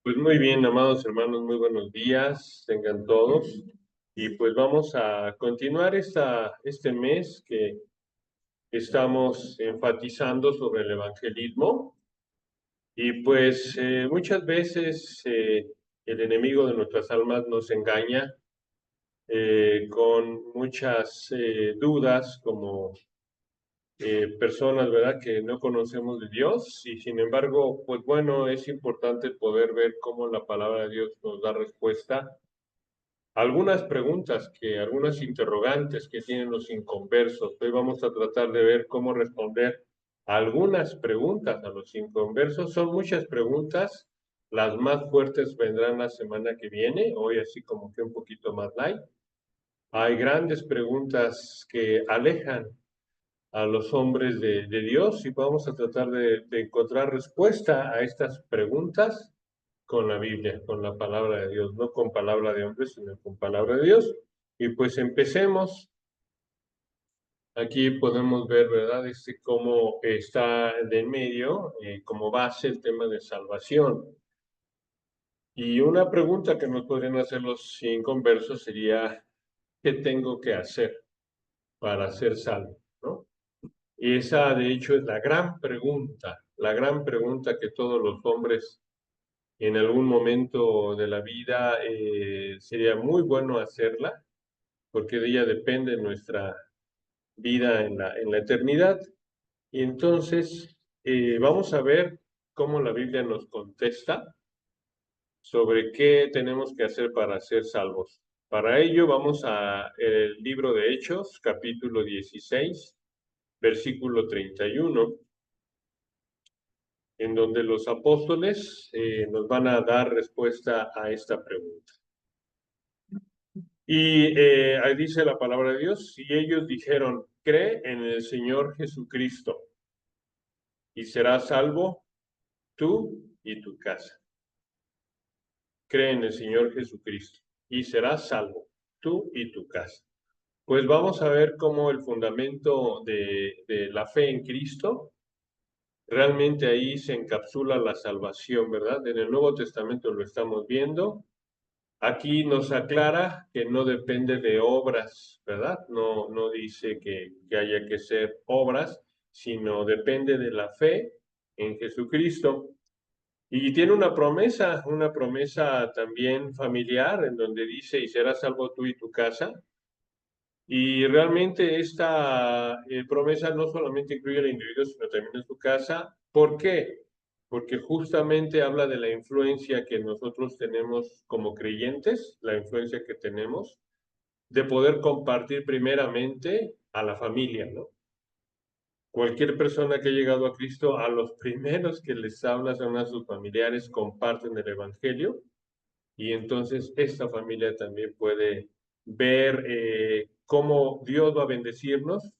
Pues muy bien, amados hermanos, muy buenos días, tengan todos. Y pues vamos a continuar este mes que estamos enfatizando sobre el evangelismo. Y pues muchas veces el enemigo de nuestras almas nos engaña con muchas dudas como personas, ¿verdad?, que no conocemos de Dios y sin embargo, pues bueno, es importante poder ver cómo la palabra de Dios nos da respuesta a algunas preguntas, algunas interrogantes que tienen los inconversos. Hoy vamos a tratar de ver cómo responder a algunas preguntas a los inconversos. Son muchas preguntas, las más fuertes vendrán la semana que viene, hoy así como que un poquito más light. Hay grandes preguntas que alejan a los hombres de Dios y vamos a tratar de encontrar respuesta a estas preguntas con la Biblia, con la palabra de Dios, no con palabra de hombres, sino con palabra de Dios. Y pues empecemos. Aquí podemos ver, ¿verdad? Cómo está de en medio, como base el tema de salvación. Y una pregunta que nos podrían hacer los inconversos sería, ¿qué tengo que hacer para ser salvo? ¿No? Y esa, de hecho, es la gran pregunta que todos los hombres en algún momento de la vida sería muy bueno hacerla, porque de ella depende nuestra vida en la eternidad. Y entonces vamos a ver cómo la Biblia nos contesta sobre qué tenemos que hacer para ser salvos. Para ello vamos a el libro de Hechos, capítulo 16, versículo 31, en donde los apóstoles nos van a dar respuesta a esta pregunta. Y ahí dice la palabra de Dios, y ellos dijeron, cree en el Señor Jesucristo, y serás salvo tú y tu casa. Cree en el Señor Jesucristo, y serás salvo tú y tu casa. Pues vamos a ver cómo el fundamento de la fe en Cristo, realmente ahí se encapsula la salvación, ¿verdad? En el Nuevo Testamento lo estamos viendo. Aquí nos aclara que no depende de obras, ¿verdad? No dice que haya que ser obras, sino depende de la fe en Jesucristo. Y tiene una promesa también familiar, en donde dice, y serás salvo tú y tu casa. Y realmente esta promesa no solamente incluye al individuo, sino también en su casa. ¿Por qué? Porque justamente habla de la influencia que nosotros tenemos como creyentes, la influencia que tenemos de poder compartir primeramente a la familia, ¿no? Cualquier persona que ha llegado a Cristo, a los primeros que les habla son a sus familiares, comparten el Evangelio y entonces esta familia también puede ver cómo Dios va a bendecirnos,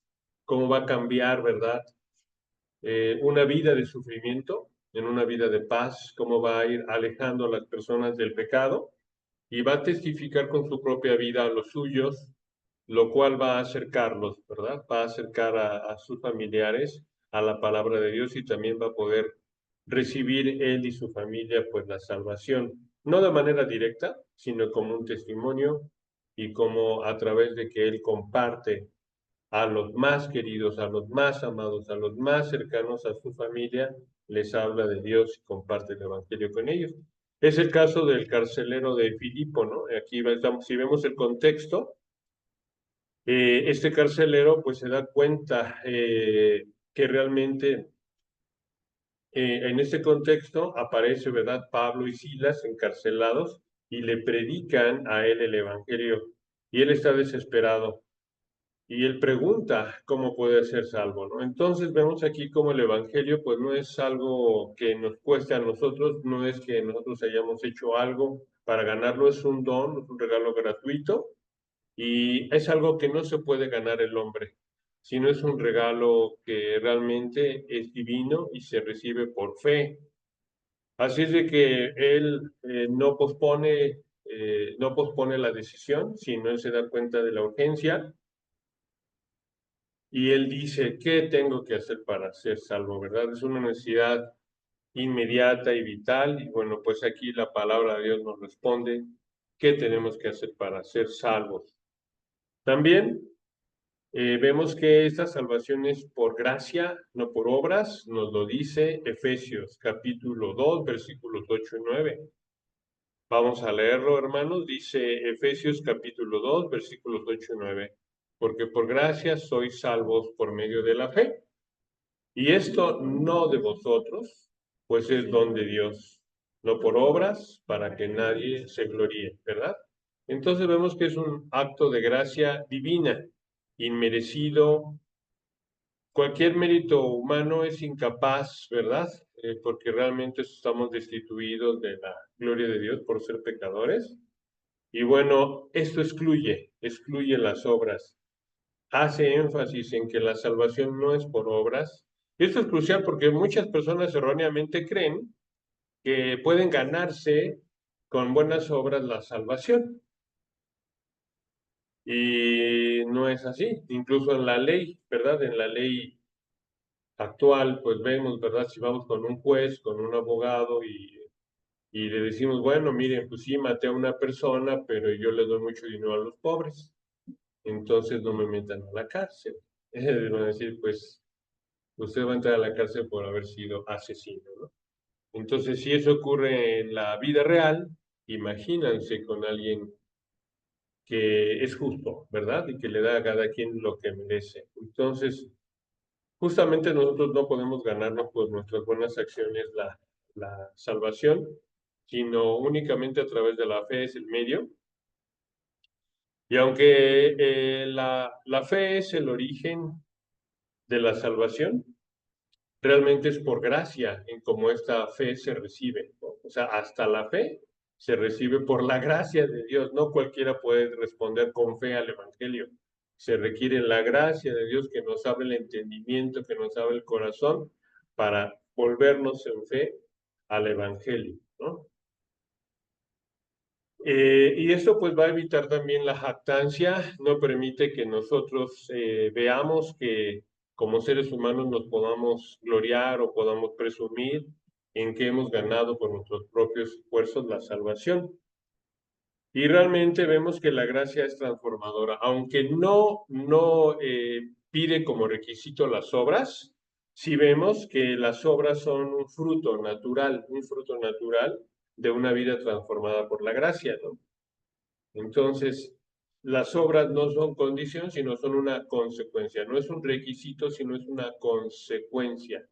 cómo va a cambiar, ¿verdad? Una vida de sufrimiento en una vida de paz, cómo va a ir alejando a las personas del pecado y va a testificar con su propia vida a los suyos, lo cual va a acercarlos, ¿verdad? Va a acercar a sus familiares a la palabra de Dios y también va a poder recibir él y su familia pues la salvación, no de manera directa, sino como un testimonio y como a través de que él comparte a los más queridos, a los más amados, a los más cercanos a su familia, les habla de Dios y comparte el Evangelio con ellos. Es el caso del carcelero de Filipo, ¿no? Aquí estamos, si vemos el contexto, este carcelero pues se da cuenta que realmente en este contexto aparece, ¿verdad?, Pablo y Silas encarcelados y le predican a él el Evangelio y él está desesperado. Y él pregunta cómo puede ser salvo, ¿no? Entonces vemos aquí cómo el Evangelio pues no es algo que nos cueste a nosotros, no es que nosotros hayamos hecho algo para ganarlo, es un don, es un regalo gratuito y es algo que no se puede ganar el hombre, sino es un regalo que realmente es divino y se recibe por fe. Así es de que él no pospone la decisión, sino él se da cuenta de la urgencia. Y él dice, ¿qué tengo que hacer para ser salvo, verdad? Es una necesidad inmediata y vital. Y bueno, pues aquí la palabra de Dios nos responde qué tenemos que hacer para ser salvos. También vemos que esta salvación es por gracia, no por obras, nos lo dice Efesios capítulo 2, versículos 8 y 9. Vamos a leerlo, hermanos. Dice Efesios capítulo 2, versículos 8 y 9. Porque por gracia sois salvos por medio de la fe. Y esto no de vosotros, pues es don de Dios, no por obras, para que nadie se gloríe, ¿verdad? Entonces vemos que es un acto de gracia divina, inmerecido. Cualquier mérito humano es incapaz, ¿verdad? Porque realmente estamos destituidos de la gloria de Dios por ser pecadores. Y bueno, esto excluye las obras. Hace énfasis en que la salvación no es por obras. Y esto es crucial porque muchas personas erróneamente creen que pueden ganarse con buenas obras la salvación. Y no es así. Incluso en la ley, ¿verdad? En la ley actual, pues vemos, ¿verdad? Si vamos con un juez, con un abogado y le decimos, bueno, miren, pues sí, maté a una persona, pero yo le doy mucho dinero a los pobres, entonces no me metan a la cárcel. Van a decir, pues, usted va a entrar a la cárcel por haber sido asesino, ¿no? Entonces, si eso ocurre en la vida real, imagínense con alguien que es justo, ¿verdad? Y que le da a cada quien lo que merece. Entonces, justamente nosotros no podemos ganarnos por nuestras buenas acciones la salvación, sino únicamente a través de la fe es el medio. Y aunque la fe es el origen de la salvación, realmente es por gracia en cómo esta fe se recibe, ¿no? O sea, hasta la fe se recibe por la gracia de Dios. No cualquiera puede responder con fe al Evangelio. Se requiere la gracia de Dios que nos abre el entendimiento, que nos abre el corazón para volvernos en fe al Evangelio, ¿no? Y esto pues va a evitar también la jactancia, no permite que nosotros veamos que como seres humanos nos podamos gloriar o podamos presumir en que hemos ganado por nuestros propios esfuerzos la salvación. Y realmente vemos que la gracia es transformadora, aunque no pide como requisito las obras, sí vemos que las obras son un fruto natural de una vida transformada por la gracia, ¿no? Entonces, las obras no son condición, sino son una consecuencia. No es un requisito, sino es una consecuencia.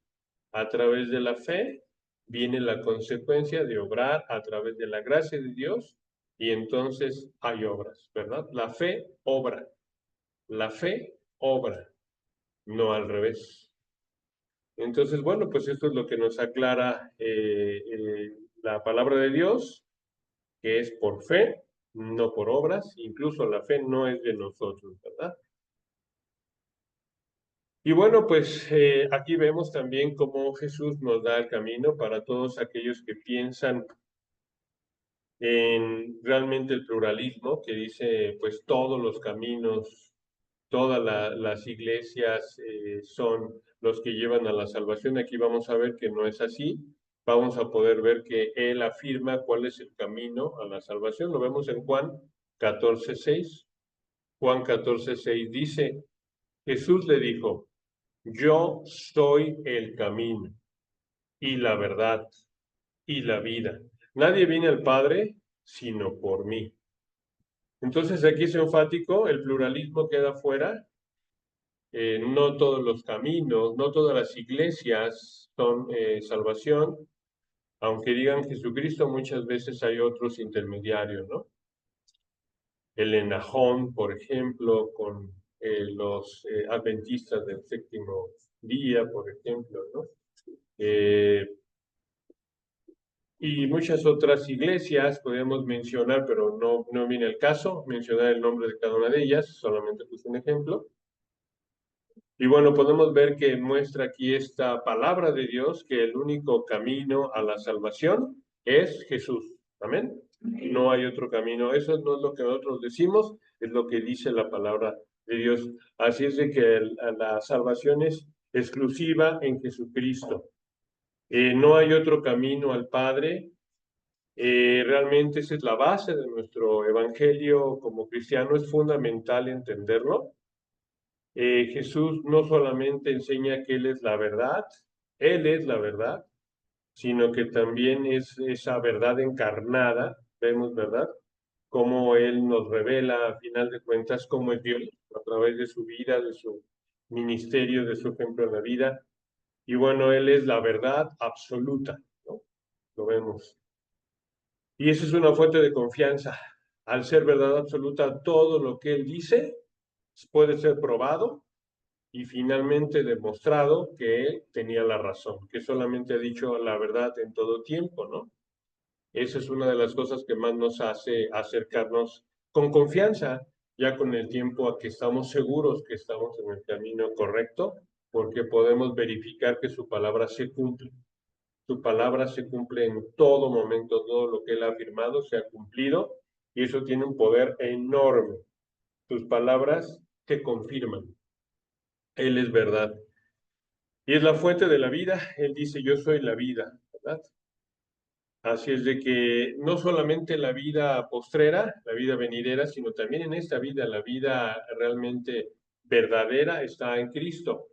A través de la fe viene la consecuencia de obrar a través de la gracia de Dios y entonces hay obras, ¿verdad? La fe obra. La fe obra, no al revés. Entonces, bueno, pues esto es lo que nos aclara la palabra de Dios, que es por fe, no por obras. Incluso la fe no es de nosotros, ¿verdad? Y bueno, pues aquí vemos también cómo Jesús nos da el camino para todos aquellos que piensan en realmente el pluralismo, que dice, pues todos los caminos, todas las iglesias son los que llevan a la salvación. Aquí vamos a ver que no es así. Vamos a poder ver que él afirma cuál es el camino a la salvación. Lo vemos en Juan 14:6. Juan 14:6 dice, Jesús le dijo, yo soy el camino y la verdad y la vida. Nadie viene al Padre sino por mí. Entonces aquí es enfático, el pluralismo queda fuera. No todos los caminos, no todas las iglesias son salvación. Aunque digan Jesucristo, muchas veces hay otros intermediarios, ¿no? El Enajón, por ejemplo, con los adventistas del séptimo día, por ejemplo, ¿no? Y muchas otras iglesias podemos mencionar, pero no viene el caso mencionar el nombre de cada una de ellas, solamente puse un ejemplo. Y bueno, podemos ver que muestra aquí esta palabra de Dios, que el único camino a la salvación es Jesús. Amén. No hay otro camino. Eso no es lo que nosotros decimos, es lo que dice la palabra de Dios. Así es de que la salvación es exclusiva en Jesucristo. No hay otro camino al Padre. Realmente esa es la base de nuestro evangelio como cristiano, es fundamental entenderlo. Jesús no solamente enseña que Él es la verdad, sino que también es esa verdad encarnada, vemos, ¿verdad? Cómo Él nos revela, a final de cuentas, cómo es Dios a través de su vida, de su ministerio, de su ejemplo en la vida. Y bueno, Él es la verdad absoluta, ¿no? Lo vemos. Y esa es una fuente de confianza. Al ser verdad absoluta, todo lo que Él dice puede ser probado y finalmente demostrado que Él tenía la razón, que solamente ha dicho la verdad en todo tiempo, ¿no? Esa es una de las cosas que más nos hace acercarnos con confianza, ya con el tiempo, a que estamos seguros que estamos en el camino correcto, porque podemos verificar que su palabra se cumple. Su palabra se cumple en todo momento, todo lo que Él ha afirmado se ha cumplido, y eso tiene un poder enorme. Sus palabras se confirman. Él es verdad. Y es la fuente de la vida. Él dice, yo soy la vida, ¿verdad? Así es de que no solamente la vida postrera, la vida venidera, sino también en esta vida, la vida realmente verdadera está en Cristo.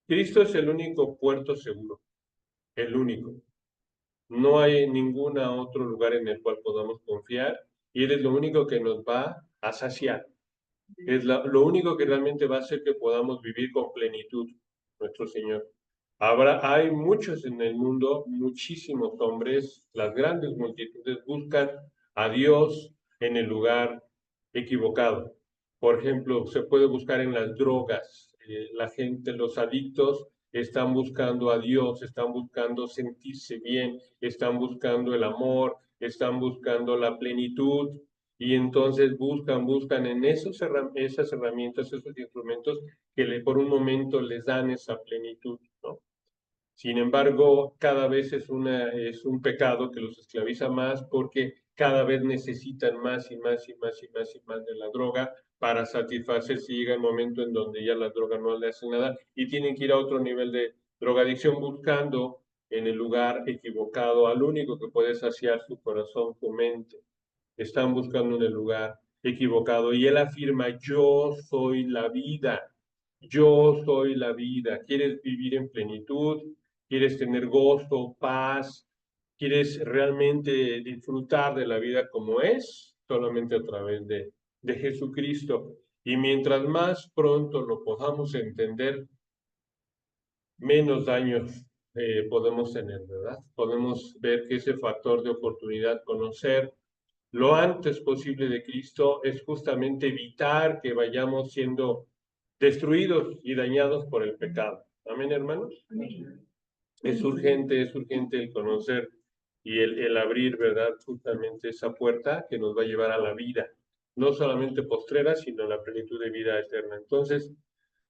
Cristo es el único puerto seguro, el único. No hay ningún otro lugar en el cual podamos confiar, y Él es lo único que nos va a saciar. Es lo único que realmente va a hacer que podamos vivir con plenitud, nuestro Señor. Hay muchos en el mundo, muchísimos hombres, las grandes multitudes buscan a Dios en el lugar equivocado. Por ejemplo, se puede buscar en las drogas. La gente, los adictos, están buscando a Dios, están buscando sentirse bien, están buscando el amor, están buscando la plenitud, y entonces buscan en esas herramientas, esos instrumentos que por un momento les dan esa plenitud, ¿no? Sin embargo, cada vez es un pecado que los esclaviza más, porque cada vez necesitan más y más y más y más y más de la droga para satisfacer. Si llega el momento en donde ya la droga no le hace nada y tienen que ir a otro nivel de drogadicción, buscando en el lugar equivocado al único que puede saciar su corazón, su mente. Están buscando en el lugar equivocado, y Él afirma, yo soy la vida, yo soy la vida. ¿Quieres vivir en plenitud? ¿Quieres tener gozo, paz? ¿Quieres realmente disfrutar de la vida como es? Solamente a través de Jesucristo. Y mientras más pronto lo podamos entender, menos daños podemos tener, ¿verdad? Podemos ver que ese factor de oportunidad, conocer lo antes posible de Cristo, es justamente evitar que vayamos siendo destruidos y dañados por el pecado. Amén, hermanos. Amén. Es urgente el conocer y el abrir, ¿verdad? Justamente esa puerta que nos va a llevar a la vida, no solamente postrera, sino a la plenitud de vida eterna. Entonces,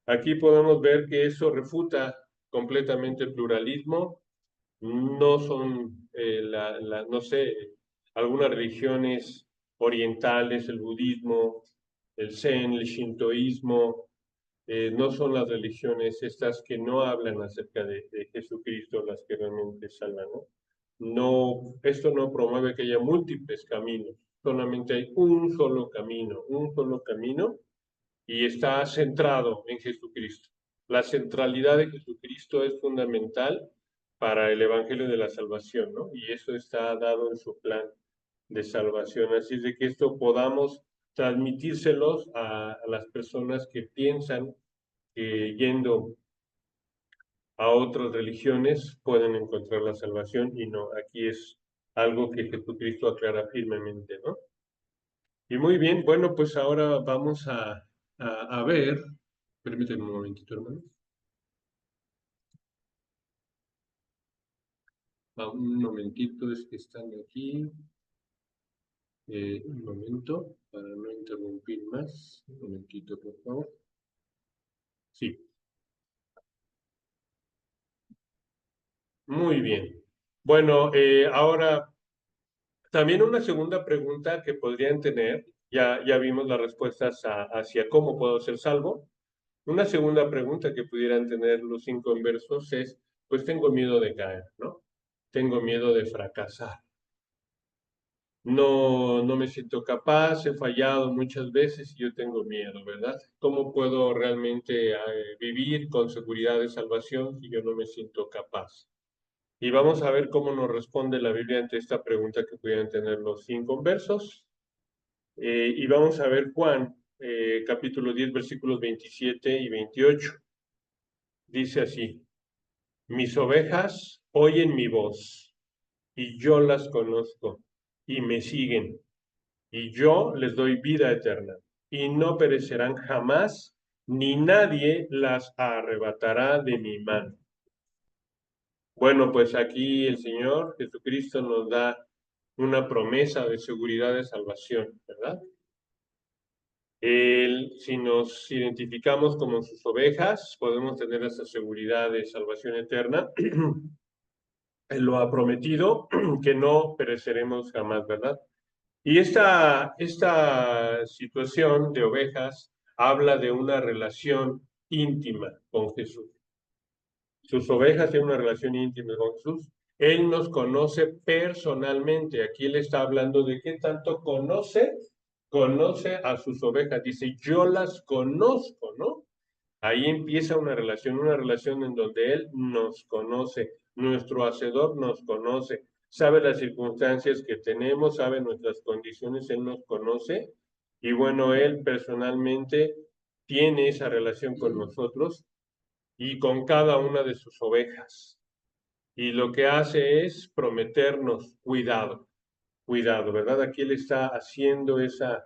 aquí podemos ver que eso refuta completamente el pluralismo. No son, no sé, algunas religiones orientales, el budismo, el zen, el shintoísmo, no son las religiones estas que no hablan acerca de Jesucristo las que realmente salvan, ¿no? No, esto no promueve que haya múltiples caminos, solamente hay un solo camino, y está centrado en Jesucristo. La centralidad de Jesucristo es fundamental para el Evangelio de la salvación, ¿no? Y eso está dado en su plan de salvación. Así es de que esto podamos transmitírselos a las personas que piensan que yendo a otras religiones pueden encontrar la salvación, y no, aquí es algo que Jesucristo aclara firmemente, ¿no? Y muy bien, bueno, pues ahora vamos a ver, permítanme un momentito, hermano. Un momentito, es que están aquí. Un momento, para no interrumpir más. Un momentito, por favor. Sí, muy bien. Bueno, ahora también una segunda pregunta que podrían tener, ya vimos las respuestas hacia cómo puedo ser salvo. Una segunda pregunta que pudieran tener los 5 inversos es, pues tengo miedo de caer, ¿no? Tengo miedo de fracasar. No me siento capaz, he fallado muchas veces y yo tengo miedo, ¿verdad? ¿Cómo puedo realmente vivir con seguridad de salvación si yo no me siento capaz? Y vamos a ver cómo nos responde la Biblia ante esta pregunta que pudieran tener los 5 versos. Y vamos a ver Juan, capítulo 10, versículos 27 y 28. Dice así: mis ovejas oyen mi voz, y yo las conozco, y me siguen, y yo les doy vida eterna, y no perecerán jamás, ni nadie las arrebatará de mi mano. Bueno, pues aquí el Señor Jesucristo nos da una promesa de seguridad de salvación, ¿verdad? Si nos identificamos como sus ovejas, podemos tener esa seguridad de salvación eterna. Él lo ha prometido, que no pereceremos jamás, ¿verdad? Y esta situación de ovejas habla de una relación íntima con Jesús. Sus ovejas tienen una relación íntima con Jesús. Él nos conoce personalmente. Aquí él está hablando de qué tanto conoce a sus ovejas. Dice, yo las conozco, ¿no? Ahí empieza una relación en donde Él nos conoce, nuestro Hacedor nos conoce, sabe las circunstancias que tenemos, sabe nuestras condiciones, Él nos conoce. Y bueno, Él personalmente tiene esa relación con nosotros y con cada una de sus ovejas. Y lo que hace es prometernos cuidado, ¿verdad? Aquí Él está haciendo esa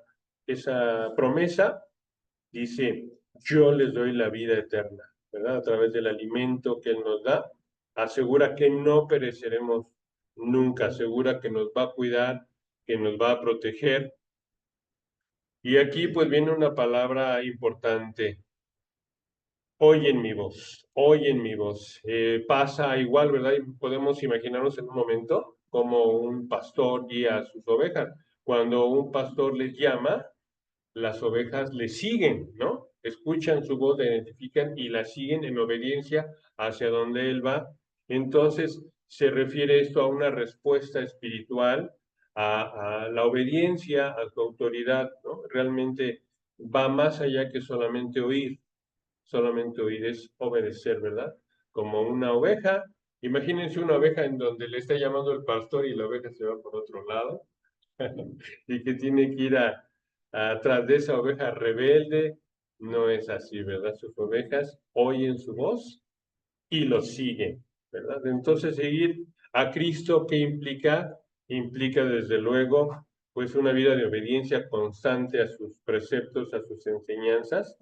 promesa. Dice, yo les doy la vida eterna, ¿verdad? A través del alimento que Él nos da, asegura que no pereceremos nunca, asegura que nos va a cuidar, que nos va a proteger. Y aquí pues viene una palabra importante, oyen mi voz, oyen mi voz. Pasa igual, ¿verdad? Y podemos imaginarnos en un momento como un pastor guía a sus ovejas. Cuando un pastor les llama, las ovejas le siguen, ¿no? Escuchan su voz, la identifican y la siguen en obediencia hacia donde él va. Entonces, se refiere esto a una respuesta espiritual, a la obediencia, a su autoridad, ¿no? Realmente va más allá que solamente oír es obedecer, ¿verdad? Como una oveja. Imagínense una oveja en donde le está llamando el pastor y la oveja se va por otro lado y que tiene que ir atrás de esa oveja rebelde. No es así, ¿verdad? Sus ovejas oyen su voz y lo siguen, ¿verdad? Entonces, seguir a Cristo, ¿qué implica? Implica, desde luego, pues una vida de obediencia constante a sus preceptos, a sus enseñanzas,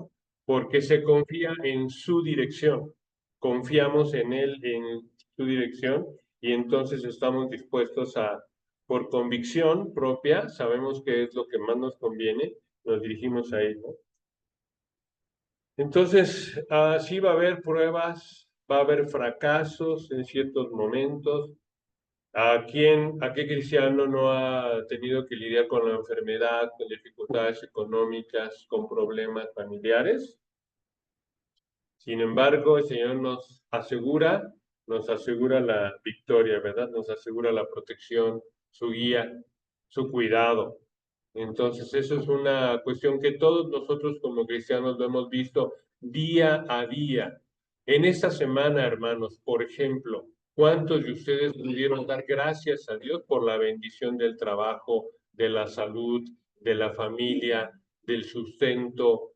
porque se confía en su dirección. Confiamos en Él, en su dirección, y entonces estamos dispuestos por convicción propia, sabemos que es lo que más nos conviene, nos dirigimos a Él, ¿no? Entonces, sí va a haber pruebas, va a haber fracasos en ciertos momentos. ¿A qué cristiano no ha tenido que lidiar con la enfermedad, con dificultades económicas, con problemas familiares? Sin embargo, el Señor nos asegura la victoria, ¿verdad? Nos asegura la protección, su guía, su cuidado. Entonces, eso es una cuestión que todos nosotros como cristianos lo hemos visto día a día. En esta semana, hermanos, por ejemplo, ¿cuántos de ustedes pudieron dar gracias a Dios por la bendición del trabajo, de la salud, de la familia, del sustento?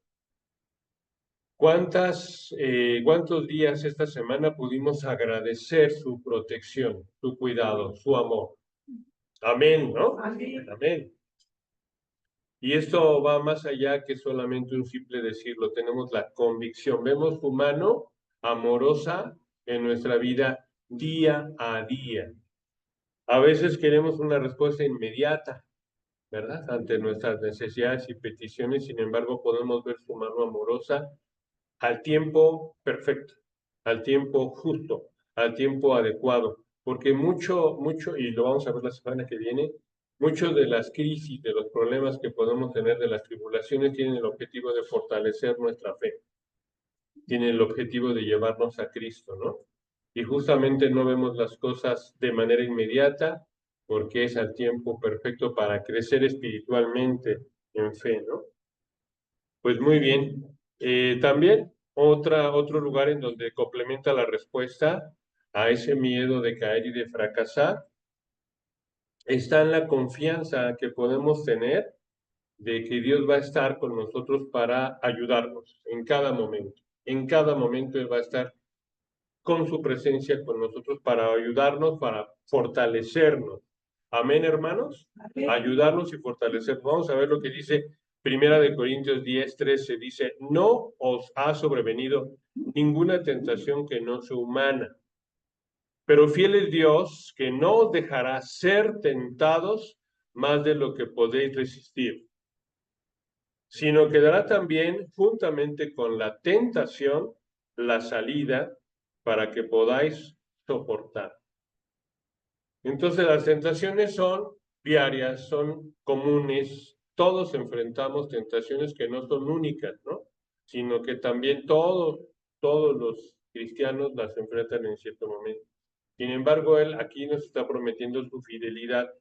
¿Cuántos días esta semana pudimos agradecer su protección, su cuidado, su amor? Amén, ¿no? Amén. Amén. Y esto va más allá que solamente un simple decirlo, tenemos la convicción, vemos su mano amorosa en nuestra vida día a día. A veces queremos una respuesta inmediata, ¿verdad? Ante nuestras necesidades y peticiones, sin embargo, podemos ver su mano amorosa al tiempo perfecto, al tiempo justo, al tiempo adecuado, porque y lo vamos a ver la semana que viene, muchos de las crisis, de los problemas que podemos tener, de las tribulaciones, tienen el objetivo de fortalecer nuestra fe, tienen el objetivo de llevarnos a Cristo, ¿no? y justamente no vemos las cosas de manera inmediata porque es el tiempo perfecto para crecer espiritualmente en fe, ¿no? Pues muy bien. También otro lugar en donde complementa la respuesta a ese miedo de caer y de fracasar está en la confianza que podemos tener de que Dios va a estar con nosotros para ayudarnos en cada momento. En cada momento Él va a estar con su presencia con nosotros para ayudarnos, para fortalecernos. Amén, hermanos. Amén. Ayudarnos y fortalecernos. Vamos a ver lo que dice Primera de Corintios 10:13. Dice, no os ha sobrevenido ninguna tentación que no sea humana, pero fiel es Dios que no os dejará ser tentados más de lo que podéis resistir, sino que dará también, juntamente con la tentación, la salida para que podáis soportar. Entonces las tentaciones son diarias, son comunes, todos enfrentamos tentaciones que no son únicas, ¿no? Sino que también todos los cristianos las enfrentan en cierto momento. Sin embargo, Él aquí nos está prometiendo su fidelidad.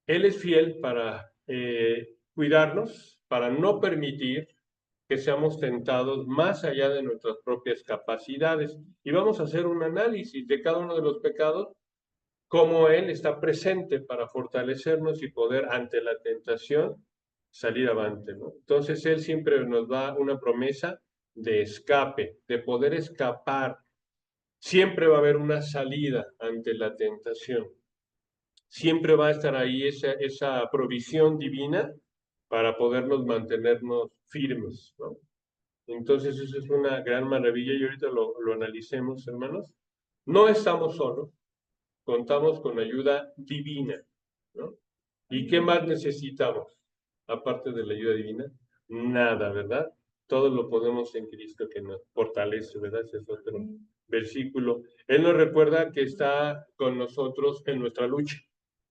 Él es fiel para cuidarnos, para no permitir que seamos tentados más allá de nuestras propias capacidades. Y vamos a hacer un análisis de cada uno de los pecados, cómo Él está presente para fortalecernos y poder ante la tentación salir avante, ¿no? Entonces Él siempre nos da una promesa de escape, de poder escapar. Siempre va a haber una salida ante la tentación. Siempre va a estar ahí esa provisión divina para podernos mantenernos firmes, ¿no? Entonces eso es una gran maravilla y ahorita lo analicemos, hermanos. No estamos solos, contamos con ayuda divina, ¿no? ¿Y qué más necesitamos aparte de la ayuda divina? Nada, ¿verdad? Todo lo podemos en Cristo que nos fortalece, ¿verdad? Ese es otro versículo. Él nos recuerda que está con nosotros en nuestra lucha.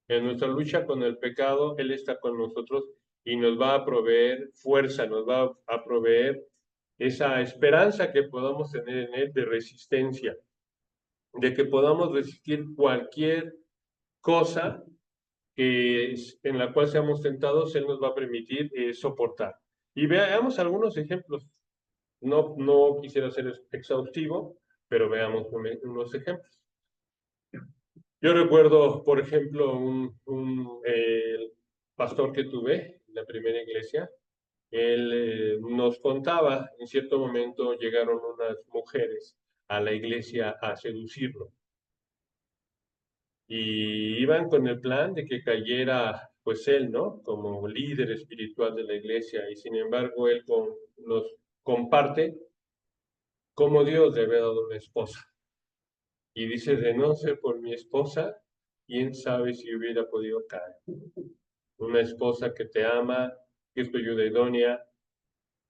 En nuestra lucha con el pecado, Él está con nosotros y nos va a proveer fuerza, nos va a proveer esa esperanza que podamos tener en Él de resistencia, de que podamos resistir cualquier cosa en la cual seamos tentados, Él nos va a permitir soportar. Y veamos algunos ejemplos. No quisiera ser exhaustivo, pero veamos unos ejemplos. Yo recuerdo, por ejemplo, el pastor que tuve en la primera iglesia. Él nos contaba, en cierto momento llegaron unas mujeres a la iglesia a seducirlo y iban con el plan de que cayera pues él, ¿no? Como líder espiritual de la iglesia y sin embargo él nos comparte cómo Dios le había dado una esposa y dice, de no ser por mi esposa, quién sabe si hubiera podido caer. Una esposa que te ama, que es tu ayuda idónea,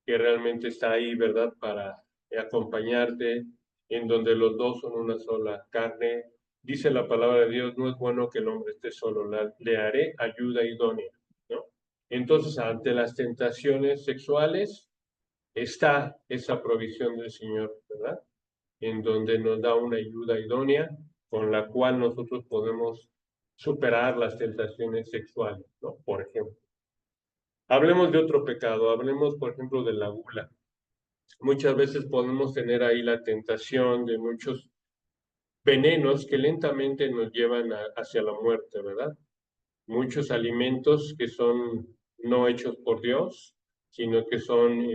que realmente está ahí, ¿verdad? Para acompañarte, en donde los dos son una sola carne. Dice la palabra de Dios, no es bueno que el hombre esté solo, le haré ayuda idónea, ¿no? Entonces, ante las tentaciones sexuales, está esa provisión del Señor, ¿verdad? En donde nos da una ayuda idónea con la cual nosotros podemos superar las tentaciones sexuales, ¿no? Por ejemplo. Hablemos de otro pecado, hablemos, por ejemplo, de la gula. Muchas veces podemos tener ahí la tentación de muchos venenos que lentamente nos llevan hacia la muerte, ¿verdad? Muchos alimentos que son no hechos por Dios, sino que son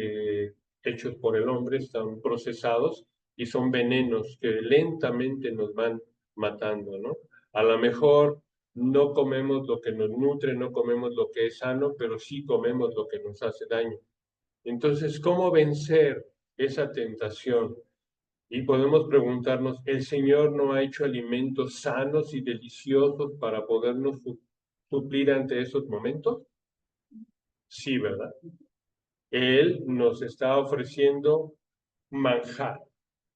hechos por el hombre, están procesados y son venenos que lentamente nos van matando, ¿no? A lo mejor no comemos lo que nos nutre, no comemos lo que es sano, pero sí comemos lo que nos hace daño. Entonces, ¿cómo vencer esa tentación? Y podemos preguntarnos, ¿el Señor no ha hecho alimentos sanos y deliciosos para podernos suplir ante esos momentos? Sí, ¿verdad? Él nos está ofreciendo manjar,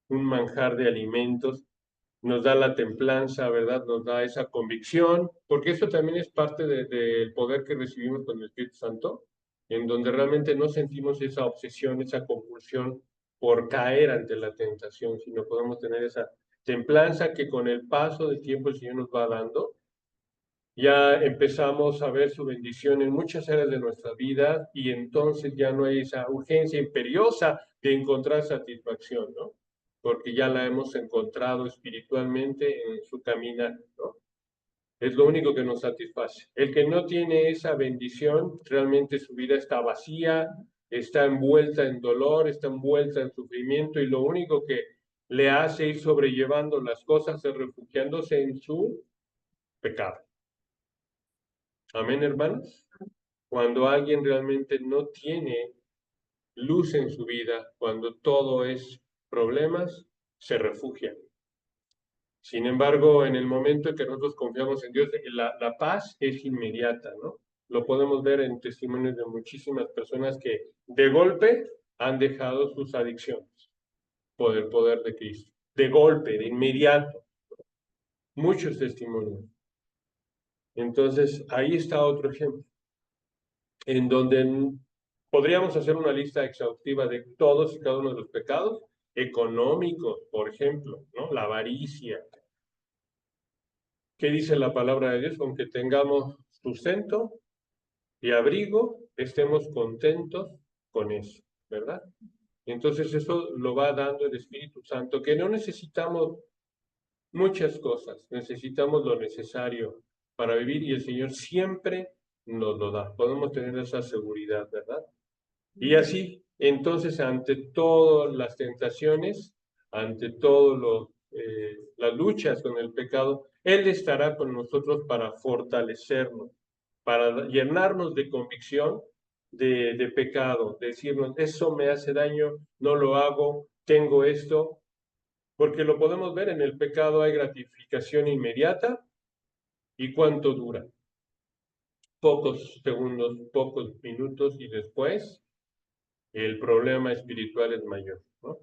un manjar de alimentos, nos da la templanza, ¿verdad? Nos da esa convicción, porque eso también es parte del poder que recibimos con el Espíritu Santo, en donde realmente no sentimos esa obsesión, esa compulsión por caer ante la tentación, sino podemos tener esa templanza que con el paso del tiempo el Señor nos va dando. Ya empezamos a ver su bendición en muchas áreas de nuestra vida y entonces ya no hay esa urgencia imperiosa de encontrar satisfacción, ¿no? Porque ya la hemos encontrado espiritualmente en su caminar, ¿no? Es lo único que nos satisface. El que no tiene esa bendición, realmente su vida está vacía, está envuelta en dolor, está envuelta en sufrimiento y lo único que le hace ir sobrellevando las cosas es refugiándose en su pecado. Amén, hermanos. Cuando alguien realmente no tiene luz en su vida, cuando todo es problemas, se refugia. Sin embargo, en el momento en que nosotros confiamos en Dios, la paz es inmediata, ¿no? Lo podemos ver en testimonios de muchísimas personas que de golpe han dejado sus adicciones por el poder de Cristo. De golpe, de inmediato. Muchos testimonios. Entonces, ahí está otro ejemplo, en donde podríamos hacer una lista exhaustiva de todos y cada uno de los pecados económicos, por ejemplo, ¿no? La avaricia. ¿Qué dice la palabra de Dios? Aunque tengamos sustento y abrigo, estemos contentos con eso, ¿verdad? Entonces eso lo va dando el Espíritu Santo, que no necesitamos muchas cosas, necesitamos lo necesario para vivir y el Señor siempre nos lo da. Podemos tener esa seguridad, ¿verdad? Y así, entonces, ante todas las tentaciones, ante todas las luchas con el pecado, Él estará con nosotros para fortalecernos, para llenarnos de convicción de pecado, decirnos, eso me hace daño, no lo hago, tengo esto, porque lo podemos ver en el pecado hay gratificación inmediata y cuánto dura. Pocos segundos, pocos minutos y después el problema espiritual es mayor, ¿no?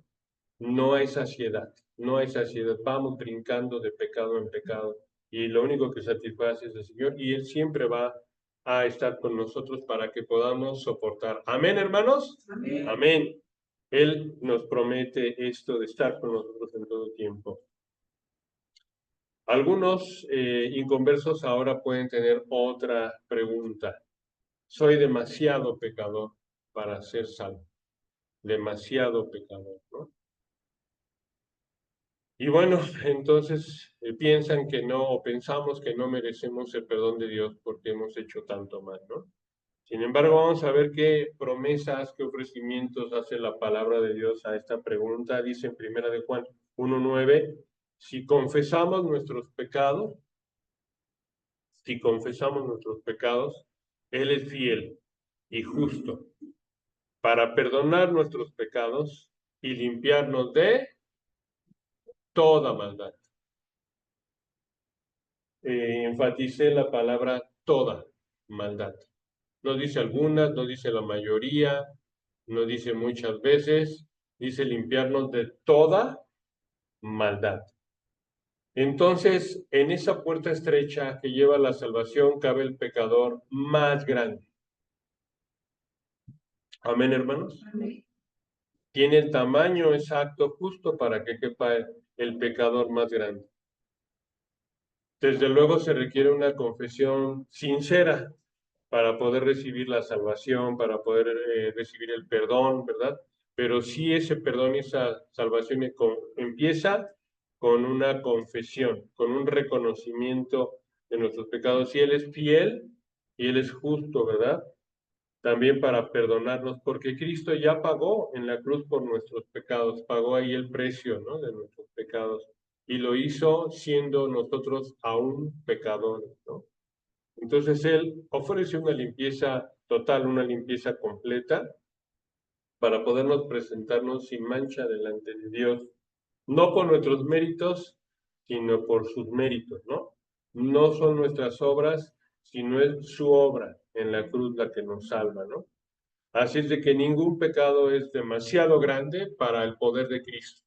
No hay saciedad, no hay saciedad. Vamos brincando de pecado en pecado y lo único que satisface es el Señor y Él siempre va a estar con nosotros para que podamos soportar. Amén, hermanos. Amén. Amén. Él nos promete esto de estar con nosotros en todo tiempo. Algunos inconversos ahora pueden tener otra pregunta. Soy demasiado pecador para ser salvo. Demasiado pecador, ¿no? Y bueno, entonces piensan que no, o pensamos que no merecemos el perdón de Dios porque hemos hecho tanto mal, ¿no? Sin embargo, vamos a ver qué promesas, qué ofrecimientos hace la palabra de Dios a esta pregunta. Dice en Primera de Juan 1:9, si confesamos nuestros pecados, si confesamos nuestros pecados, Él es fiel y justo para perdonar nuestros pecados y limpiarnos de toda maldad. Enfaticé la palabra toda maldad. No dice algunas, no dice la mayoría, no dice muchas veces, dice limpiarnos de toda maldad. Entonces, en esa puerta estrecha que lleva a la salvación cabe el pecador más grande. Amén, hermanos. Amén. Tiene el tamaño exacto justo para que quepa el pecador más grande. Desde luego se requiere una confesión sincera para poder recibir la salvación, para poder recibir el perdón, ¿verdad? Pero sí ese perdón y esa salvación empieza con una confesión, con un reconocimiento de nuestros pecados. Y Él es fiel y Él es justo, ¿verdad? También para perdonarnos, porque Cristo ya pagó en la cruz por nuestros pecados, pagó ahí el precio, ¿no? De nuestros pecados. Y lo hizo siendo nosotros aún pecadores, ¿no? Entonces Él ofrece una limpieza total, una limpieza completa, para podernos presentarnos sin mancha delante de Dios, no por nuestros méritos, sino por sus méritos, ¿no? No son nuestras obras, sino es su obra en la cruz la que nos salva, ¿no? Así es de que ningún pecado es demasiado grande para el poder de Cristo.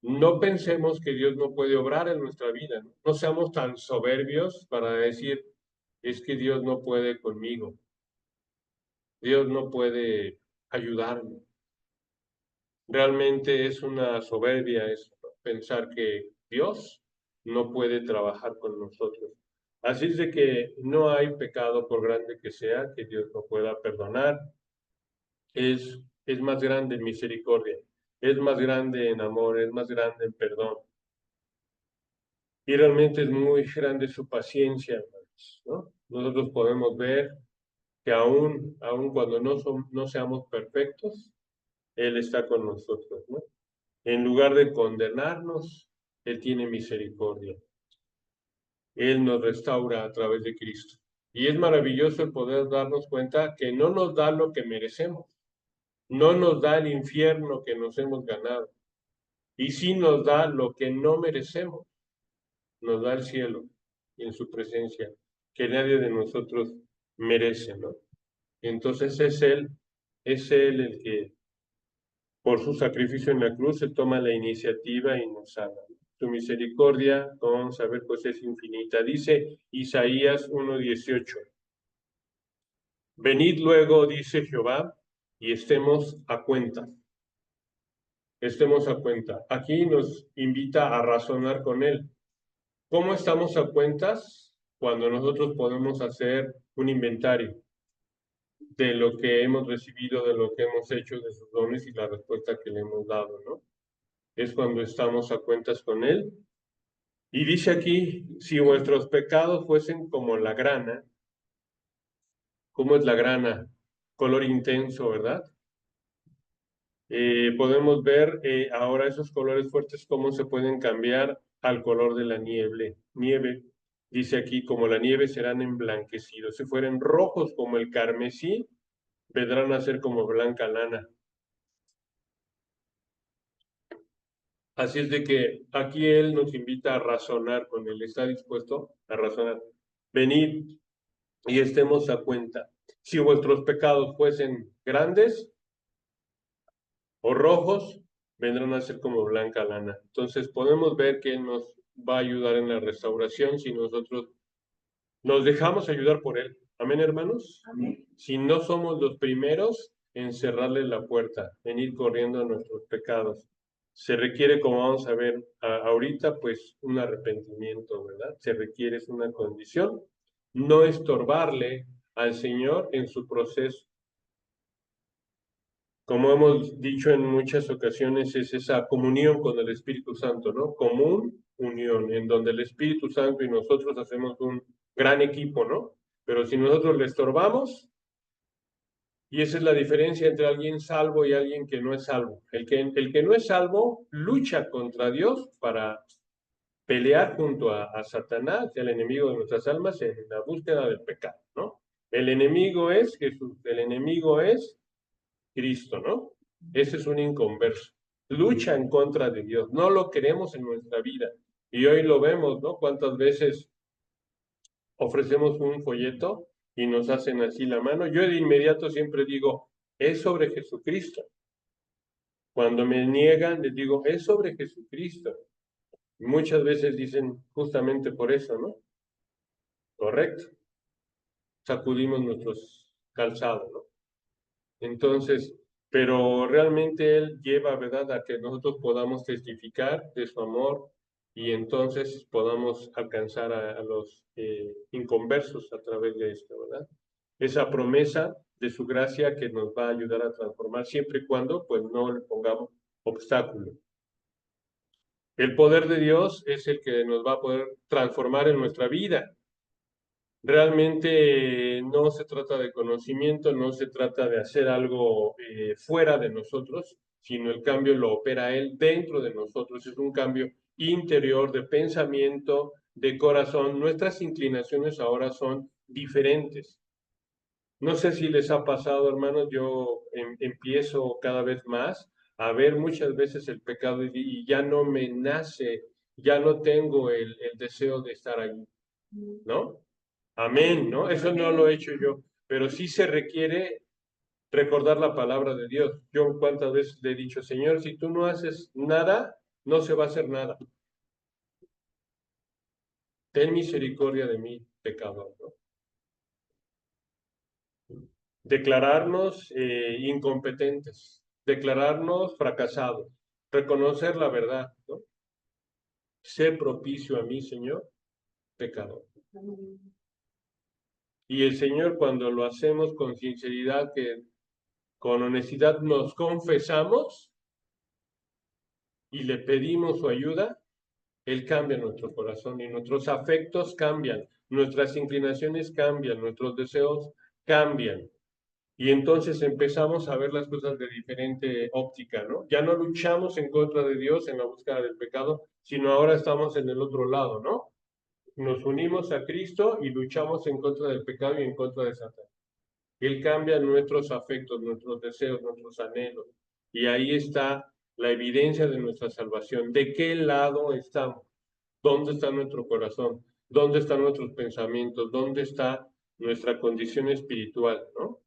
No pensemos que Dios no puede obrar en nuestra vida, ¿no? No seamos tan soberbios para decir, es que Dios no puede conmigo, Dios no puede ayudarme. Realmente es una soberbia eso. pensar que Dios no puede trabajar con nosotros. Así es de que no hay pecado, por grande que sea, que Dios no pueda perdonar. Es más grande en misericordia, es más grande en amor, es más grande en perdón. Y realmente es muy grande su paciencia, hermanos, ¿no? Nosotros podemos ver que aun cuando no seamos perfectos, Él está con nosotros, ¿no? En lugar de condenarnos, Él tiene misericordia. Él nos restaura a través de Cristo. Y es maravilloso el poder darnos cuenta que no nos da lo que merecemos, no nos da el infierno que nos hemos ganado, y sí nos da lo que no merecemos, nos da el cielo y en su presencia, que nadie de nosotros merece, ¿no? Entonces es Él el que por su sacrificio en la cruz se toma la iniciativa y nos salva. Su misericordia, como vamos a ver, pues es infinita. Dice Isaías 1:18. Venid luego, dice Jehová, y estemos a cuenta. Estemos a cuenta. Aquí nos invita a razonar con Él. ¿Cómo estamos a cuentas? Cuando nosotros podemos hacer un inventario de lo que hemos recibido, de lo que hemos hecho, de sus dones y la respuesta que le hemos dado, ¿no? Es cuando estamos a cuentas con Él. Y dice aquí, si vuestros pecados fuesen como la grana, ¿cómo es la grana? Color intenso, ¿verdad? Podemos ver ahora esos colores fuertes, cómo se pueden cambiar al color de la nieve. Dice aquí, como la nieve serán emblanquecidos. Si fueren rojos como el carmesí, vendrán a ser como blanca lana. Así es de que aquí Él nos invita a razonar con Él. ¿Está dispuesto a razonar? Venid y estemos a cuenta. Si vuestros pecados fuesen grandes o rojos, vendrán a ser como blanca lana. Entonces podemos ver que nos va a ayudar en la restauración si nosotros nos dejamos ayudar por Él. Amén, hermanos. Amén. Si no somos los primeros en cerrarle la puerta, en ir corriendo a nuestros pecados. Se requiere, como vamos a ver ahorita, pues un arrepentimiento, ¿verdad? Se requiere, es una condición, no estorbarle al Señor en su proceso. Como hemos dicho en muchas ocasiones, es esa comunión con el Espíritu Santo, ¿no? Común unión, en donde el Espíritu Santo y nosotros hacemos un gran equipo, ¿no? Pero si nosotros le estorbamos, y esa es la diferencia entre alguien salvo y alguien que no es salvo. El que no es salvo lucha contra Dios para pelear junto a Satanás, el enemigo de nuestras almas, en la búsqueda del pecado, ¿no? El enemigo es Jesús, el enemigo es Cristo, ¿no? Ese es un inconverso. Lucha en contra de Dios. No lo queremos en nuestra vida. Y hoy lo vemos, ¿no? Cuántas veces ofrecemos un folleto y nos hacen así la mano. Yo de inmediato siempre digo, es sobre Jesucristo. Cuando me niegan, les digo, es sobre Jesucristo. Muchas veces dicen justamente por eso, ¿no? Correcto. Sacudimos nuestros calzados, ¿no? Entonces, pero realmente Él lleva, ¿verdad?, a que nosotros podamos testificar de su amor y entonces podamos alcanzar a los inconversos a través de esto, ¿verdad? Esa promesa de su gracia que nos va a ayudar a transformar siempre y cuando, pues, no le pongamos obstáculo. El poder de Dios es el que nos va a poder transformar en nuestra vida. Realmente no se trata de conocimiento, no se trata de hacer algo fuera de nosotros, sino el cambio lo opera Él dentro de nosotros. Es un cambio interior de pensamiento, de corazón. Nuestras inclinaciones ahora son diferentes. No sé si les ha pasado, hermanos, yo empiezo cada vez más a ver muchas veces el pecado y ya no me nace, ya no tengo el deseo de estar allí, ¿no? Amén, ¿no? Eso no lo he hecho yo, pero sí se requiere recordar la palabra de Dios. Yo cuántas veces le he dicho, Señor, si tú no haces nada, no se va a hacer nada. Ten misericordia de mí, pecador, ¿no? Declararnos incompetentes, declararnos fracasados, reconocer la verdad, ¿no? sé propicio a mí, Señor, pecador. Y el Señor, cuando lo hacemos con sinceridad, que con honestidad nos confesamos y le pedimos su ayuda, Él cambia nuestro corazón y nuestros afectos cambian, nuestras inclinaciones cambian, nuestros deseos cambian. Y entonces empezamos a ver las cosas de diferente óptica, ¿no? Ya no luchamos en contra de Dios en la búsqueda del pecado, sino ahora estamos en el otro lado, ¿no? Nos unimos a Cristo y luchamos en contra del pecado y en contra de Satanás. Él cambia nuestros afectos, nuestros deseos, nuestros anhelos. Y ahí está la evidencia de nuestra salvación. ¿De qué lado estamos? ¿Dónde está nuestro corazón? ¿Dónde están nuestros pensamientos? ¿Dónde está nuestra condición espiritual? ¿No?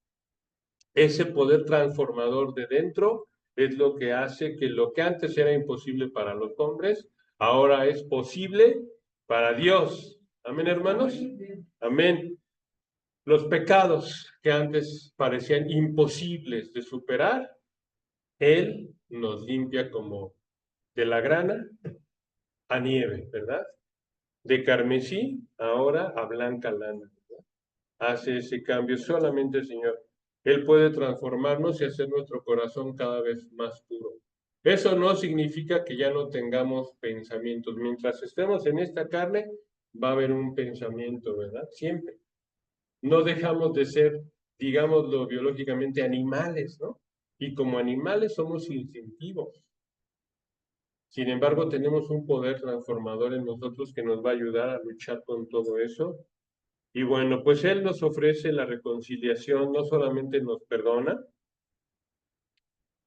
Ese poder transformador de dentro es lo que hace que lo que antes era imposible para los hombres, ahora es posible para Dios. Amén, hermanos. Amén. Los pecados que antes parecían imposibles de superar, Él nos limpia como de la grana a nieve, ¿verdad? De carmesí ahora a blanca lana. Hace ese cambio solamente el Señor. Él puede transformarnos y hacer nuestro corazón cada vez más puro. Eso no significa que ya no tengamos pensamientos. Mientras estemos en esta carne, va a haber un pensamiento, ¿verdad? Siempre. No dejamos de ser, digámoslo biológicamente, animales, ¿no? Y como animales somos instintivos. Sin embargo, tenemos un poder transformador en nosotros que nos va a ayudar a luchar con todo eso. Y bueno, pues Él nos ofrece la reconciliación, no solamente nos perdona,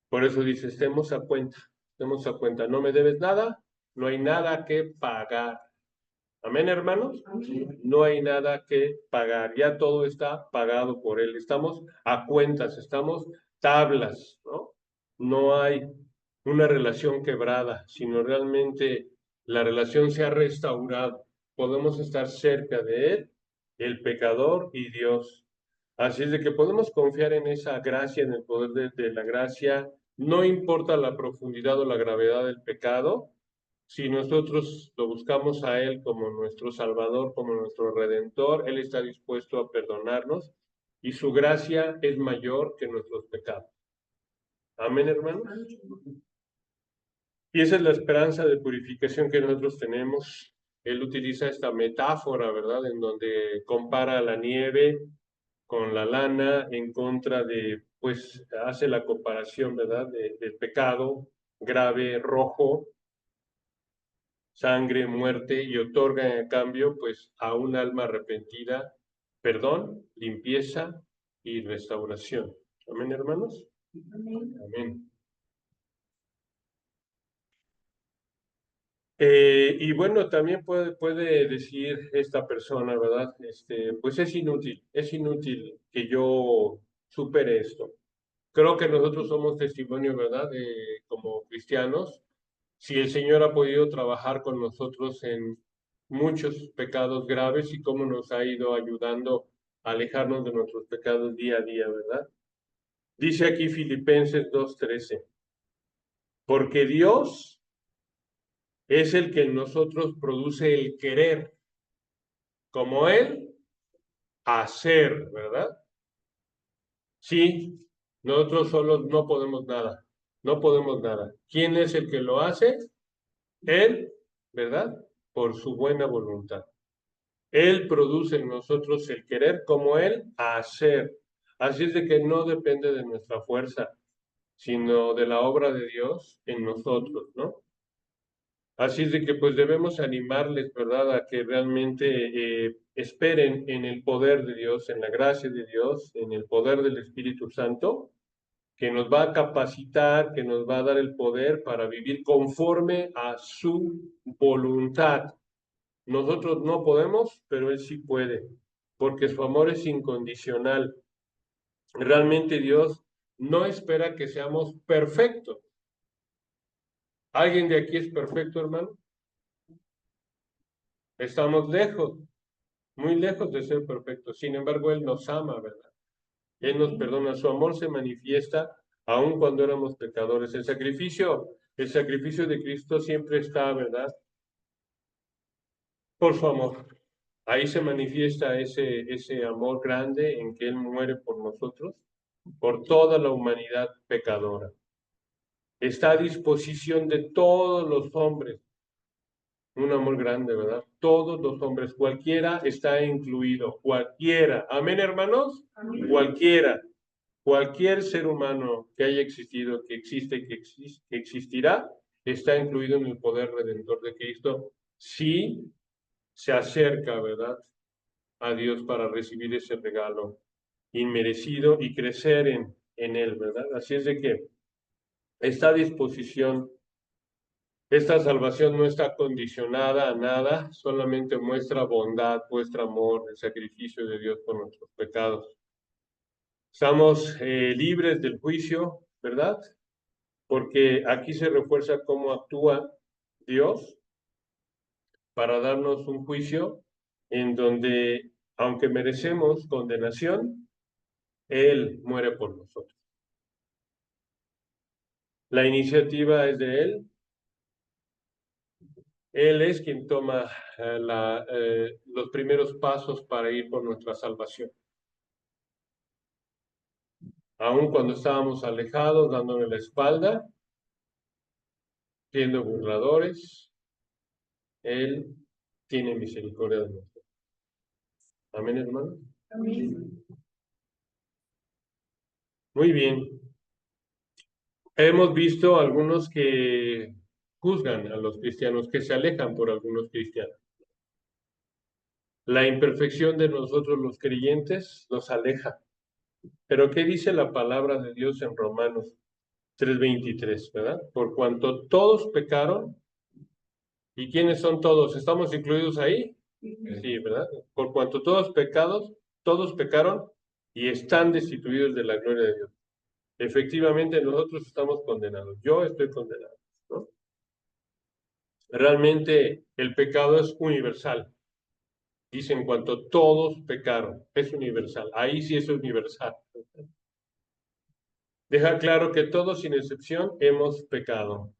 por eso dice, estemos a cuenta, no me debes nada, no hay nada que pagar. Amén, hermanos. No hay nada que pagar, ya todo está pagado por Él. Estamos a cuentas, estamos tablas, ¿no? No hay una relación quebrada, sino realmente la relación se ha restaurado. Podemos estar cerca de Él, el pecador y Dios. Así es de que podemos confiar en esa gracia, en el poder de la gracia. No importa la profundidad o la gravedad del pecado, si nosotros lo buscamos a Él como nuestro Salvador, como nuestro Redentor, Él está dispuesto a perdonarnos y su gracia es mayor que nuestros pecados. Amén, hermanos. Y esa es la esperanza de purificación que nosotros tenemos. Él utiliza esta metáfora, ¿verdad? En donde compara la nieve con la lana en contra de, pues hace la comparación, ¿verdad? Del pecado grave, rojo, sangre, muerte, y otorga en cambio, pues a un alma arrepentida, perdón, limpieza y restauración. Amén, hermanos. Amén. Amén. Y bueno, también puede decir esta persona, ¿verdad? Pues es inútil que yo supere esto. Creo que nosotros somos testimonio, ¿verdad? Como cristianos, si el Señor ha podido trabajar con nosotros en muchos pecados graves y cómo nos ha ido ayudando a alejarnos de nuestros pecados día a día, ¿verdad? Dice aquí Filipenses 2:13, porque Dios es el que en nosotros produce el querer, como Él, hacer, ¿verdad? Sí, nosotros solos no podemos nada, no podemos nada. ¿Quién es el que lo hace? Él, ¿verdad? Por su buena voluntad. Él produce en nosotros el querer como Él hacer. Así es de que no depende de nuestra fuerza, sino de la obra de Dios en nosotros, ¿no? Así es de que pues debemos animarles, ¿verdad?, a que realmente esperen en el poder de Dios, en la gracia de Dios, en el poder del Espíritu Santo, que nos va a capacitar, que nos va a dar el poder para vivir conforme a su voluntad. Nosotros no podemos, pero Él sí puede, porque su amor es incondicional. Realmente Dios no espera que seamos perfectos. ¿Alguien de aquí es perfecto, hermano? Estamos lejos, muy lejos de ser perfectos. Sin embargo, Él nos ama, ¿verdad? Él nos perdona. Su amor se manifiesta aun cuando éramos pecadores. El sacrificio de Cristo siempre está, ¿verdad? por su amor. Ahí se manifiesta ese amor grande en que Él muere por nosotros, por toda la humanidad pecadora. Está a disposición de todos los hombres. Un amor grande, ¿verdad? Todos los hombres, cualquiera está incluido, cualquiera. Amén, hermanos. Amén. Cualquiera, cualquier ser humano que haya existido, que existe, que existirá, está incluido en el poder redentor de Cristo, si se acerca, ¿verdad?, a Dios para recibir ese regalo inmerecido y crecer en él, ¿verdad? Así es de que está a disposición. Esta salvación no está condicionada a nada, solamente muestra bondad, muestra amor, el sacrificio de Dios por nuestros pecados. Estamos libres del juicio, ¿verdad? Porque aquí se refuerza cómo actúa Dios para darnos un juicio en donde, aunque merecemos condenación, Él muere por nosotros. La iniciativa es de Él. Él es quien toma los primeros pasos para ir por nuestra salvación. Aun cuando estábamos alejados, dándole la espalda, siendo burladores, Él tiene misericordia de nosotros. Amén, hermano. Amén. Muy bien. Hemos visto algunos que juzgan a los cristianos, que se alejan por algunos cristianos. La imperfección de nosotros los creyentes nos aleja. Pero ¿qué dice la palabra de Dios en Romanos 3:23, ¿verdad? Por cuanto todos pecaron, ¿y quiénes son todos? ¿Estamos incluidos ahí? Sí, ¿verdad? Por cuanto todos pecaron y están destituidos de la gloria de Dios. Efectivamente, nosotros estamos condenados. Yo estoy condenado, ¿no? Realmente el pecado es universal. Dice en cuanto todos pecaron, es universal. Ahí sí es universal. Deja claro que todos, sin excepción, hemos pecado.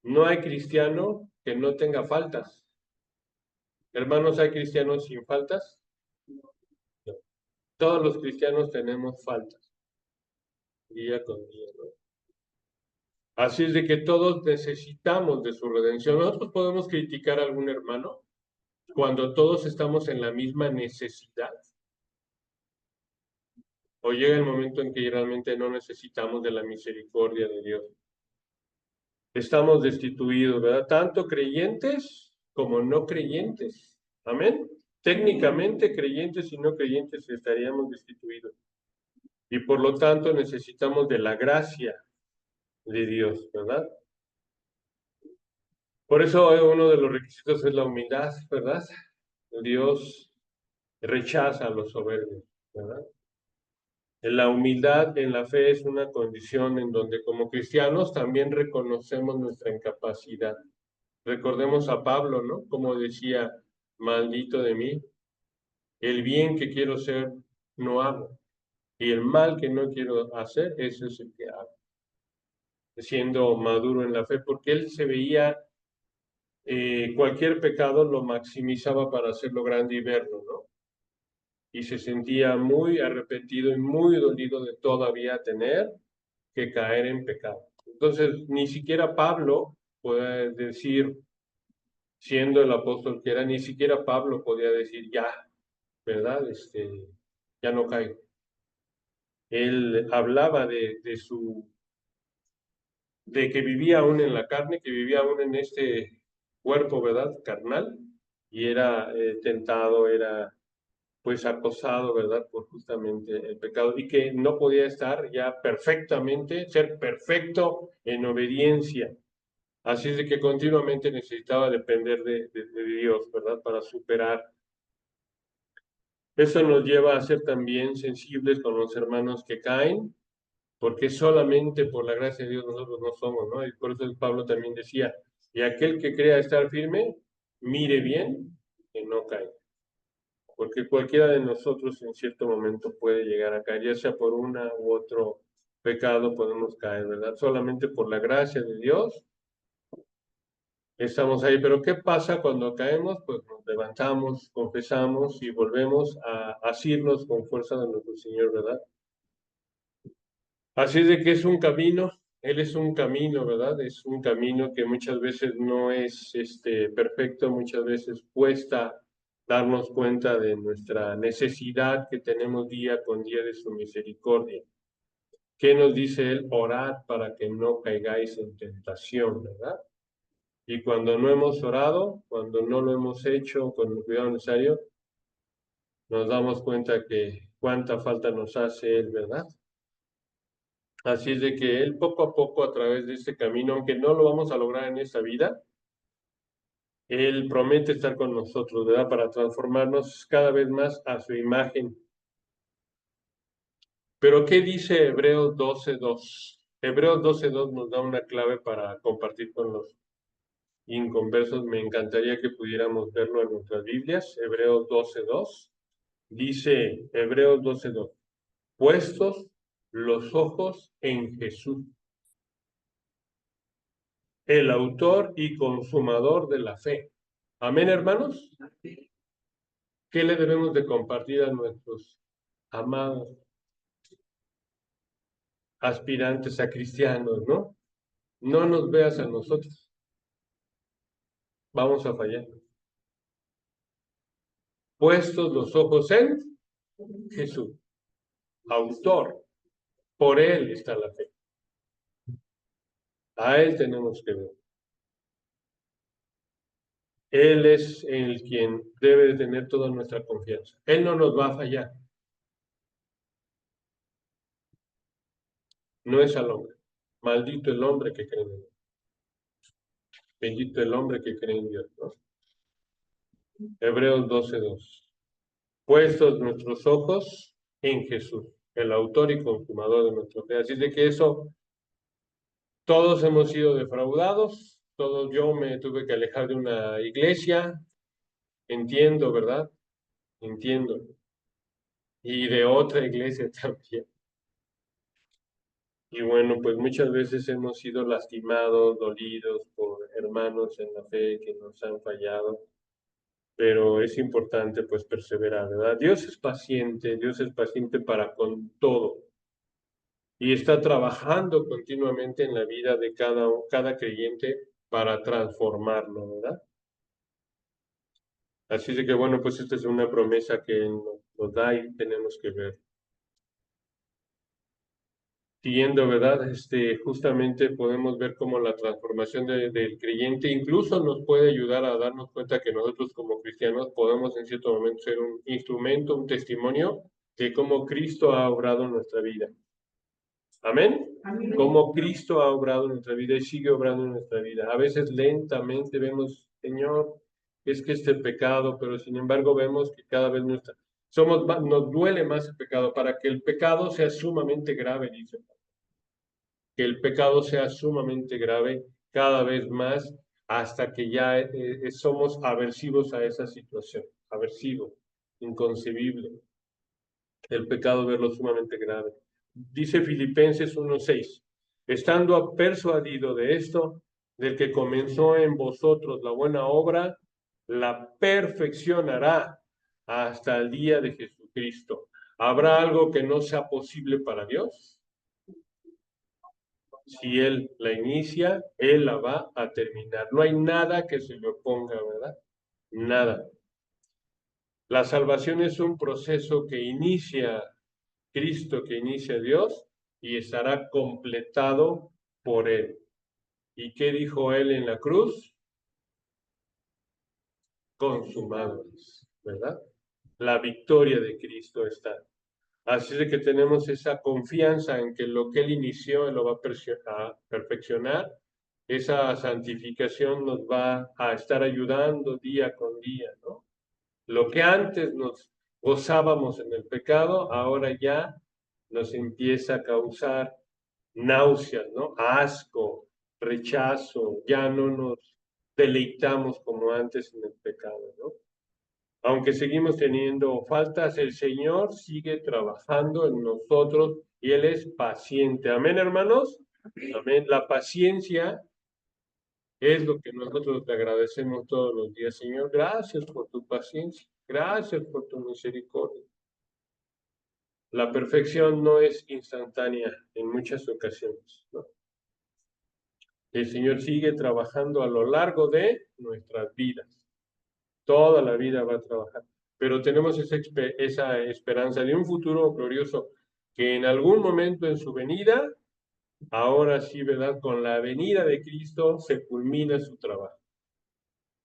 No hay cristiano que no tenga faltas. Hermanos, ¿hay cristianos sin faltas? No. Todos los cristianos tenemos faltas, día con día, ¿no? Así es de que todos necesitamos de su redención. Nosotros podemos criticar a algún hermano cuando todos estamos en la misma necesidad. O llega el momento en que realmente no necesitamos de la misericordia de Dios. Estamos destituidos, ¿verdad? Tanto creyentes como no creyentes. Amén. Técnicamente creyentes y no creyentes estaríamos destituidos. Y por lo tanto necesitamos de la gracia de Dios, ¿verdad? Por eso uno de los requisitos es la humildad, ¿verdad? Dios rechaza a los soberbios, ¿verdad? La humildad en la fe es una condición en donde como cristianos también reconocemos nuestra incapacidad. Recordemos a Pablo, ¿no? Como decía, maldito de mí, el bien que quiero hacer no hago, y el mal que no quiero hacer, ese es el que hago. Siendo maduro en la fe, porque él se veía cualquier pecado lo maximizaba para hacerlo grande y verlo, ¿no? Y se sentía muy arrepentido y muy dolido de todavía tener que caer en pecado. Entonces, ni siquiera Pablo puede decir, siendo el apóstol que era, ni siquiera Pablo podía decir ya, ¿verdad? Ya no caigo. Él hablaba de que vivía aún en la carne, que vivía aún en este cuerpo, ¿verdad? Carnal, y era tentado, era pues acosado, ¿verdad? Por justamente el pecado, y que no podía estar ya perfectamente, ser perfecto en obediencia. Así es de que continuamente necesitaba depender de Dios, ¿verdad? Para superar. Eso nos lleva a ser también sensibles con los hermanos que caen, porque solamente por la gracia de Dios nosotros no somos, ¿no? Y por eso el Pablo también decía, y aquel que crea estar firme, mire bien que no caiga. Porque cualquiera de nosotros en cierto momento puede llegar a caer, ya sea por una u otro pecado podemos caer, ¿verdad? Solamente por la gracia de Dios estamos ahí. Pero ¿qué pasa cuando caemos? Pues nos levantamos, confesamos y volvemos a asirnos con fuerza de nuestro Señor, ¿verdad? Así es de que es un camino, Él es un camino, ¿verdad? Es un camino que muchas veces no es perfecto, muchas veces cuesta darnos cuenta de nuestra necesidad que tenemos día con día de su misericordia. ¿Qué nos dice Él? Orad para que no caigáis en tentación, ¿verdad? Y cuando no hemos orado, cuando no lo hemos hecho con el cuidado necesario, nos damos cuenta que cuánta falta nos hace Él, ¿verdad? Así es de que Él poco a poco a través de este camino, aunque no lo vamos a lograr en esta vida, Él promete estar con nosotros, ¿verdad? Para transformarnos cada vez más a su imagen. Pero ¿qué dice Hebreos 12:2? Hebreos 12:2 nos da una clave para compartir con los inconversos. Me encantaría que pudiéramos verlo en nuestras Biblias. Hebreos 12:2. Dice Hebreos 12:2. Puestos los ojos en Jesús, el autor y consumador de la fe. Amén, hermanos. ¿Qué le debemos de compartir a nuestros amados aspirantes a cristianos, no? No nos veas a nosotros, vamos a fallar. Puestos los ojos en Jesús, autor, por Él está la fe. A Él tenemos que ver. Él es el quien debe de tener toda nuestra confianza. Él no nos va a fallar. No es al hombre. Maldito el hombre que cree en Dios. Bendito el hombre que cree en Dios, ¿no? Hebreos 12:2. Puestos nuestros ojos en Jesús, el autor y consumador de nuestra fe. Así de que eso, todos hemos sido defraudados, todos yo me tuve que alejar de una iglesia, entiendo, ¿verdad? Entiendo. Y de otra iglesia también. Y bueno, pues muchas veces hemos sido lastimados, dolidos por hermanos en la fe que nos han fallado, pero es importante pues perseverar, ¿verdad? Dios es paciente para con todo y está trabajando continuamente en la vida de cada creyente para transformarlo, ¿verdad? Así de que bueno, pues esta es una promesa que Él nos da y tenemos que ver. Siguiendo, ¿verdad? Justamente podemos ver cómo la transformación del creyente incluso nos puede ayudar a darnos cuenta que nosotros como cristianos podemos en cierto momento ser un instrumento, un testimonio de cómo Cristo ha obrado en nuestra vida. Amén. Amén. Cómo Cristo ha obrado en nuestra vida y sigue obrando en nuestra vida. A veces lentamente vemos, Señor, es que este pecado, pero sin embargo vemos que cada vez nos duele más el pecado. Para que el pecado sea sumamente grave, dice, que el pecado sea sumamente grave cada vez más hasta que ya somos aversivos a esa situación, aversivo, inconcebible, el pecado verlo sumamente grave. Dice Filipenses 1:6, estando persuadido de esto, del que comenzó en vosotros la buena obra, la perfeccionará hasta el día de Jesucristo. ¿Habrá algo que no sea posible para Dios? Si Él la inicia, Él la va a terminar. No hay nada que se le oponga, ¿verdad? Nada. La salvación es un proceso que inicia Cristo, que inicia Dios, y estará completado por Él. ¿Y qué dijo Él en la cruz? Consumado es, ¿verdad? La victoria de Cristo está. Así de que tenemos esa confianza en que lo que Él inició, Él lo va a perfeccionar. Esa santificación nos va a estar ayudando día con día, ¿no? Lo que antes nos gozábamos en el pecado, ahora ya nos empieza a causar náuseas, ¿no? Asco, rechazo, ya no nos deleitamos como antes en el pecado, ¿no? Aunque seguimos teniendo faltas, el Señor sigue trabajando en nosotros y Él es paciente. Amén, hermanos. Amén. La paciencia Es lo que nosotros te agradecemos todos los días, Señor. Gracias por tu paciencia. Gracias por tu misericordia. La perfección no es instantánea en muchas ocasiones, ¿no? El Señor sigue trabajando a lo largo de nuestras vidas. Toda la vida va a trabajar. Pero tenemos esa esperanza de un futuro glorioso que en algún momento en su venida, ahora sí, ¿verdad? Con la venida de Cristo se culmina su trabajo.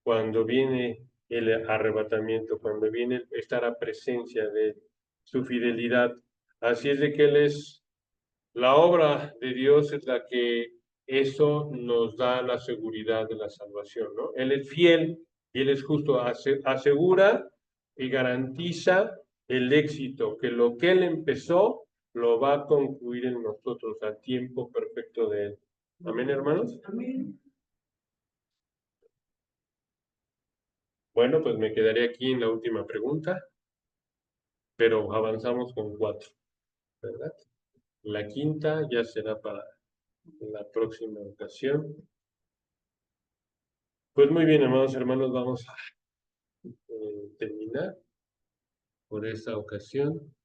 Cuando viene el arrebatamiento, cuando viene estar a presencia de su fidelidad. Así es de que Él es, la obra de Dios es la que eso nos da la seguridad de la salvación, ¿no? Él es fiel y Él es justo, asegura y garantiza el éxito, que lo que Él empezó lo va a concluir en nosotros a tiempo perfecto de Él. Amén, hermanos. Amén. Bueno, pues me quedaré aquí en la última pregunta, pero avanzamos con 4, ¿verdad? La quinta ya será para la próxima ocasión. Pues muy bien, amados hermanos, vamos a terminar por esta ocasión.